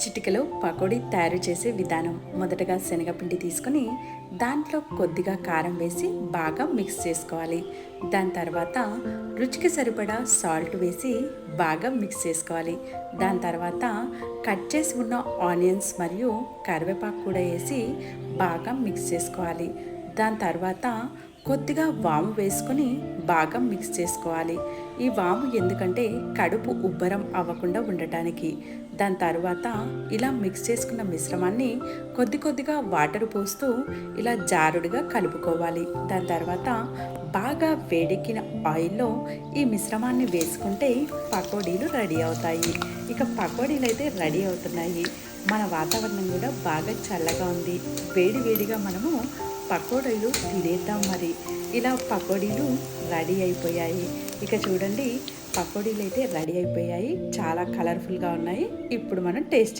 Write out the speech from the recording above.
చిటికెలో పకోడీ తయారు చేసే విధానం. మొదటగా శనగపిండి తీసుకొని దాంట్లో కొద్దిగా కారం వేసి బాగా మిక్స్ చేసుకోవాలి. దాని తర్వాత రుచికి సరిపడా సాల్ట్ వేసి బాగా మిక్స్ చేసుకోవాలి. దాని తర్వాత కట్ చేసి ఉన్న ఆనియన్స్ మరియు కరివేపాకు కూడా వేసి బాగా మిక్స్ చేసుకోవాలి. దాని తర్వాత కొద్దిగా వాము వేసుకొని బాగా మిక్స్ చేసుకోవాలి. ఈ వాము ఎందుకంటే కడుపు ఉబ్బరం అవ్వకుండా ఉండటానికి. దాని తర్వాత ఇలా మిక్స్ చేసుకున్న మిశ్రమాన్ని కొద్దిగా వాటర్ పోస్తూ ఇలా జారుడుగా కలుపుకోవాలి. దాని తర్వాత బాగా వేడెక్కిన ఆయిల్లో ఈ మిశ్రమాన్ని వేసుకుంటే పకోడీలు రెడీ అవుతాయి. ఇక పకోడీలు అయితే రెడీ అవుతున్నాయి. మన వాతావరణం కూడా బాగా చల్లగా ఉంది. వేడిగా మనము పకోడీలు తినేద్దాం మరి. ఇలా పకోడీలు రెడీ అయిపోయాయి. ఇక చూడండి, పకోడీలు అయితే రెడీ అయిపోయాయి. చాలా కలర్ఫుల్గా ఉన్నాయి. ఇప్పుడు మనం టేస్ట్